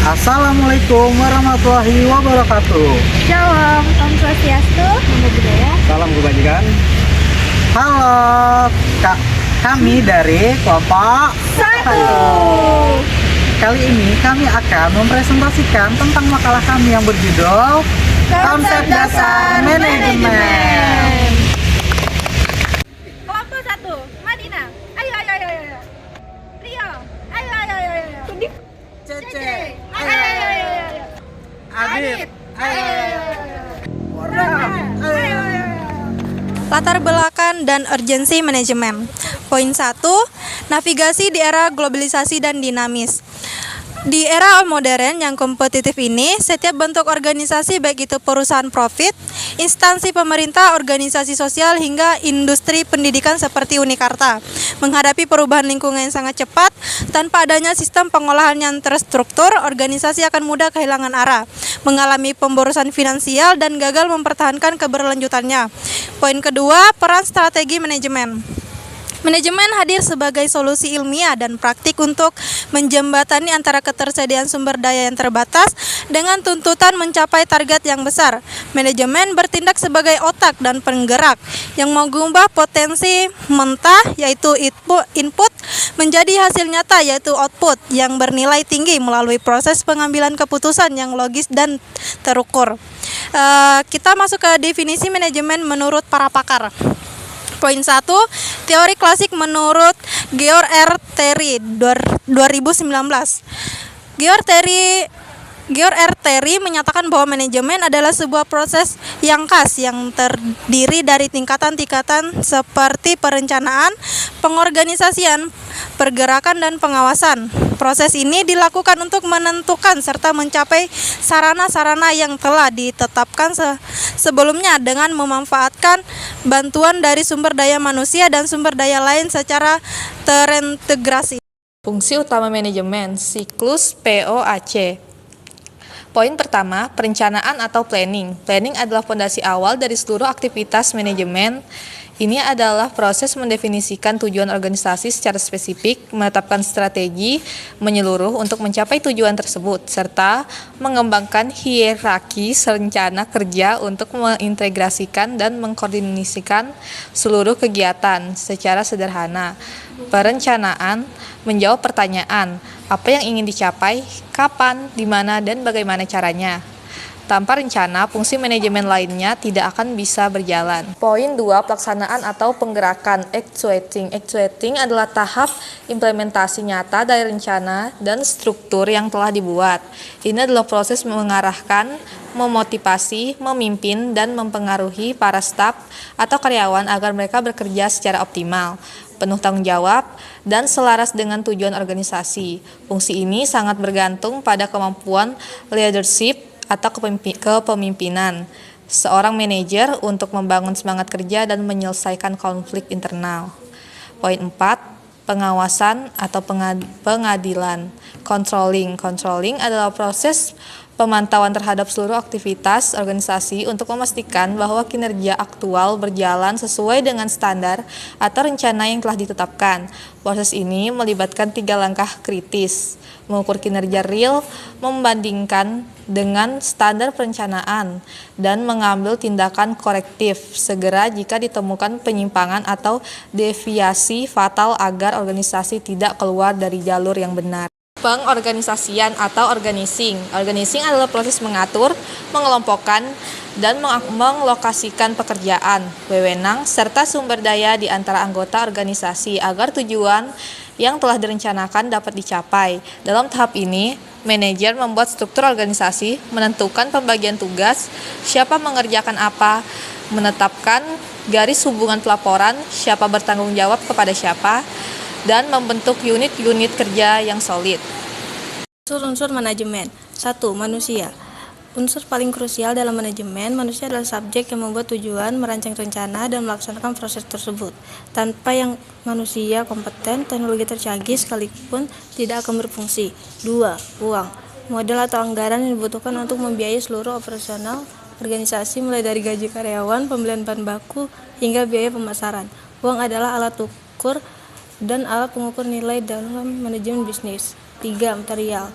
Assalamualaikum warahmatullahi wabarakatuh. Shalom, Om Swastiastu, Namo Buddhaya. Salam kebajikan. Halo, kami dari kelompok 1. Kali ini kami akan mempresentasikan tentang makalah kami yang berjudul Konsep Dasar Manajemen. Kelompok 1, Madina. Ayo. Rio. Ayo. Cece, Ayo. Adit, Ayo. Latar belakang dan urgensi manajemen. Poin 1, navigasi di era globalisasi dan dinamis. Di era modern yang kompetitif ini, setiap bentuk organisasi baik itu perusahaan profit, instansi pemerintah, organisasi sosial hingga industri pendidikan seperti Unikarta menghadapi perubahan lingkungan yang sangat cepat. Tanpa adanya sistem pengolahan yang terstruktur, organisasi akan mudah kehilangan arah, mengalami pemborosan finansial dan gagal mempertahankan keberlanjutannya. Poin kedua, peran strategi manajemen. Manajemen hadir sebagai solusi ilmiah dan praktik untuk menjembatani antara ketersediaan sumber daya yang terbatas dengan tuntutan mencapai target yang besar. Manajemen bertindak sebagai otak dan penggerak yang mengubah potensi mentah yaitu input menjadi hasil nyata yaitu output yang bernilai tinggi melalui proses pengambilan keputusan yang logis dan terukur. Kita masuk ke definisi manajemen menurut para pakar. Poin 1, teori klasik menurut Georg R. Terry 2019. Georg R. Terry menyatakan bahwa manajemen adalah sebuah proses yang khas yang terdiri dari tingkatan-tingkatan seperti perencanaan, pengorganisasian, pergerakan, dan pengawasan. Proses ini dilakukan untuk menentukan serta mencapai sarana-sarana yang telah ditetapkan sebelumnya dengan memanfaatkan bantuan dari sumber daya manusia dan sumber daya lain secara terintegrasi. Fungsi utama manajemen, siklus POAC. Poin pertama, perencanaan atau planning. Planning adalah fondasi awal dari seluruh aktivitas manajemen. Ini adalah proses mendefinisikan tujuan organisasi secara spesifik, menetapkan strategi menyeluruh untuk mencapai tujuan tersebut, serta mengembangkan hierarki rencana kerja untuk mengintegrasikan dan mengkoordinasikan seluruh kegiatan secara sederhana. Perencanaan menjawab pertanyaan, apa yang ingin dicapai, kapan, di mana, dan bagaimana caranya. Tanpa rencana, fungsi manajemen lainnya tidak akan bisa berjalan. Poin 2, pelaksanaan atau penggerakan, actuating. Actuating adalah tahap implementasi nyata dari rencana dan struktur yang telah dibuat. Ini adalah proses mengarahkan, memotivasi, memimpin, dan mempengaruhi para staf atau karyawan agar mereka bekerja secara optimal, penuh tanggung jawab, dan selaras dengan tujuan organisasi. Fungsi ini sangat bergantung pada kemampuan leadership atau kepemimpinan seorang manajer untuk membangun semangat kerja dan menyelesaikan konflik internal. Poin 4, pengawasan atau pengadilan. Controlling adalah proses pemantauan terhadap seluruh aktivitas organisasi untuk memastikan bahwa kinerja aktual berjalan sesuai dengan standar atau rencana yang telah ditetapkan. Proses ini melibatkan 3 langkah kritis: mengukur kinerja real, membandingkan dengan standar perencanaan, dan mengambil tindakan korektif segera jika ditemukan penyimpangan atau deviasi fatal agar organisasi tidak keluar dari jalur yang benar. Pengorganisasian atau organizing. Organizing adalah proses mengatur, mengelompokkan, dan melokasikan pekerjaan, wewenang, serta sumber daya di antara anggota organisasi agar tujuan yang telah direncanakan dapat dicapai. Dalam tahap ini, manajer membuat struktur organisasi, menentukan pembagian tugas, siapa mengerjakan apa, menetapkan garis hubungan pelaporan, siapa bertanggung jawab kepada siapa, dan membentuk unit-unit kerja yang solid. Unsur-unsur manajemen. 1. Manusia. Unsur paling krusial dalam manajemen, manusia adalah subjek yang membuat tujuan, merancang rencana, dan melaksanakan proses tersebut. Tanpa yang manusia kompeten, teknologi tercanggih sekalipun tidak akan berfungsi. 2. Uang. Modal atau anggaran yang dibutuhkan untuk membiayai seluruh operasional organisasi mulai dari gaji karyawan, pembelian bahan baku, hingga biaya pemasaran. Uang adalah alat ukur dan alat pengukur nilai dalam manajemen bisnis. 3. Material.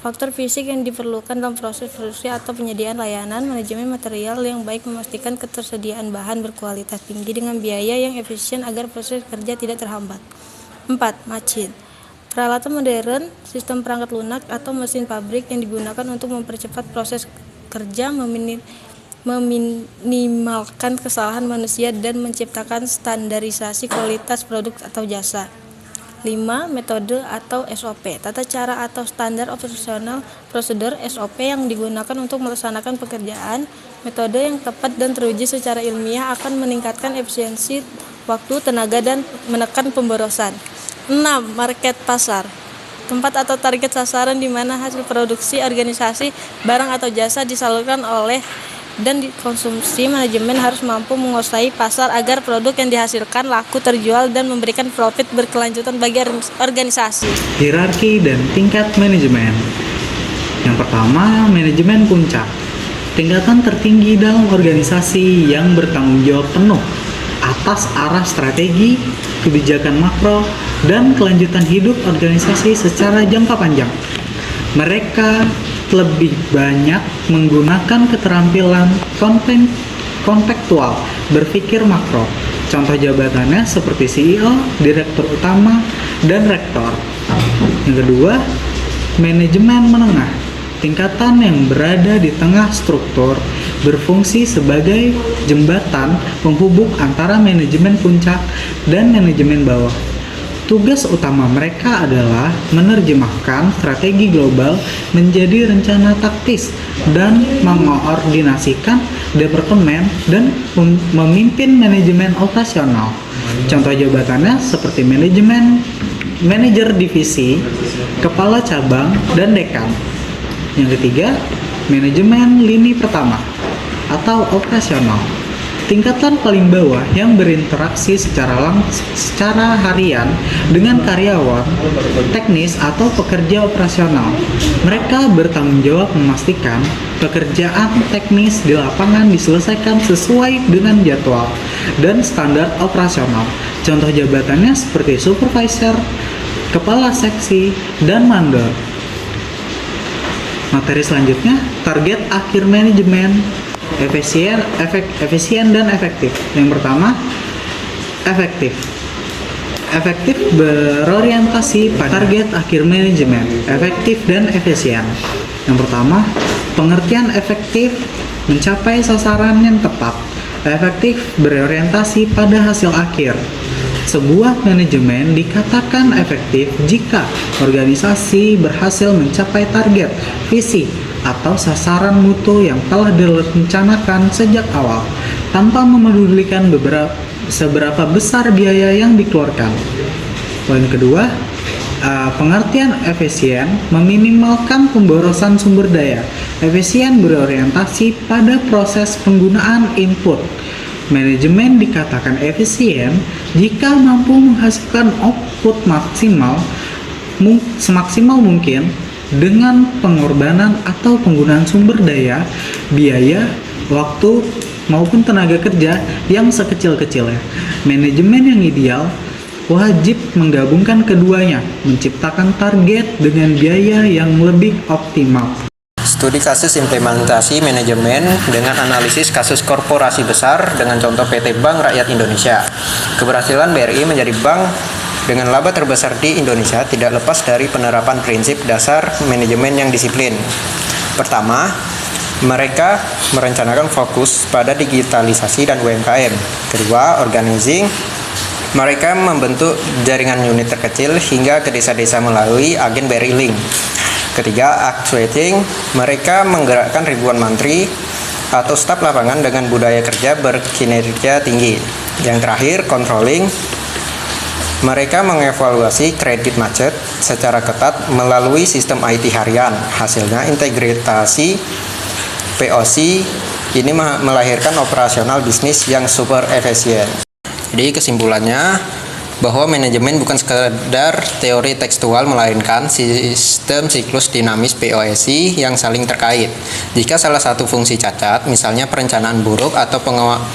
Faktor fisik yang diperlukan dalam proses produksi atau penyediaan layanan, manajemen material yang baik memastikan ketersediaan bahan berkualitas tinggi dengan biaya yang efisien agar proses kerja tidak terhambat. 4. Mesin. Peralatan modern, sistem perangkat lunak atau mesin pabrik yang digunakan untuk mempercepat proses kerja, meminimalkan kesalahan manusia dan menciptakan standarisasi kualitas produk atau jasa. 5. Metode atau SOP, tata cara atau standar operasional prosedur SOP yang digunakan untuk melaksanakan pekerjaan. Metode yang tepat dan teruji secara ilmiah akan meningkatkan efisiensi waktu, tenaga, dan menekan pemborosan. 6. Market pasar, tempat atau target sasaran di mana hasil produksi organisasi, barang atau jasa disalurkan oleh dan dikonsumsi. Manajemen harus mampu menguasai pasar agar produk yang dihasilkan laku terjual dan memberikan profit berkelanjutan bagi organisasi. Hierarki dan tingkat manajemen. Yang pertama, manajemen puncak. Tingkatan tertinggi dalam organisasi yang bertanggung jawab penuh atas arah strategi, kebijakan makro, dan kelanjutan hidup organisasi secara jangka panjang. Mereka lebih banyak menggunakan keterampilan kontekstual berpikir makro. Contoh jabatannya seperti CEO, direktur utama, dan rektor. Yang kedua, manajemen menengah. Tingkatan yang berada di tengah struktur berfungsi sebagai jembatan penghubung antara manajemen puncak dan manajemen bawah. Tugas utama mereka adalah menerjemahkan strategi global menjadi rencana taktis dan mengkoordinasikan departemen dan memimpin manajemen operasional. Contoh jabatannya seperti manajer divisi, kepala cabang, dan dekan. Yang ketiga, manajemen lini pertama atau operasional. Tingkatan paling bawah yang berinteraksi secara harian dengan karyawan, teknis atau pekerja operasional. Mereka bertanggung jawab memastikan pekerjaan teknis di lapangan diselesaikan sesuai dengan jadwal dan standar operasional. Contoh jabatannya seperti supervisor, kepala seksi, dan mandor. Materi selanjutnya, target akhir manajemen. Efisien dan efektif. Yang pertama, efektif. Efektif berorientasi pada target akhir manajemen, efektif dan efisien. Yang pertama, pengertian efektif mencapai sasaran yang tepat. Efektif berorientasi pada hasil akhir. Sebuah manajemen dikatakan efektif jika organisasi berhasil mencapai target, visi, atau sasaran mutu yang telah direncanakan sejak awal, tanpa memedulikan seberapa besar biaya yang dikeluarkan. Poin kedua, pengertian efisien meminimalkan pemborosan sumber daya. Efisien berorientasi pada proses penggunaan input. Manajemen dikatakan efisien jika mampu menghasilkan output semaksimal mungkin dengan pengorbanan atau penggunaan sumber daya, biaya, waktu, maupun tenaga kerja yang sekecil-kecilnya. Manajemen yang ideal wajib menggabungkan keduanya, menciptakan target dengan biaya yang lebih optimal. Studi kasus implementasi manajemen dengan analisis kasus korporasi besar dengan contoh PT Bank Rakyat Indonesia. Keberhasilan BRI menjadi bank dengan laba terbesar di Indonesia tidak lepas dari penerapan prinsip dasar manajemen yang disiplin. Pertama, mereka merencanakan fokus pada digitalisasi dan UMKM. Kedua, organizing. Mereka membentuk jaringan unit terkecil hingga ke desa-desa melalui agen BRI Link. Ketiga, actuating. Mereka menggerakkan ribuan mantri atau staf lapangan dengan budaya kerja berkinerja tinggi. Yang terakhir, controlling. Mereka mengevaluasi kredit macet secara ketat melalui sistem IT harian. Hasilnya integrasi POC ini melahirkan operasional bisnis yang super efisien. Jadi kesimpulannya, bahwa manajemen bukan sekedar teori tekstual melainkan sistem siklus dinamis POSI yang saling terkait. Jika salah satu fungsi cacat, misalnya perencanaan buruk atau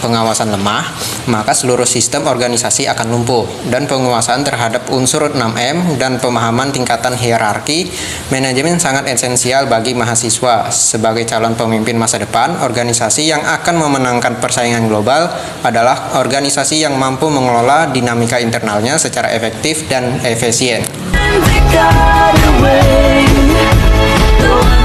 pengawasan lemah, maka seluruh sistem organisasi akan lumpuh. Dan penguasaan terhadap unsur 6M dan pemahaman tingkatan hierarki manajemen sangat esensial bagi mahasiswa. Sebagai calon pemimpin masa depan, organisasi yang akan memenangkan persaingan global adalah organisasi yang mampu mengelola dinamika internalnya secara efektif dan efisien. We got away. The one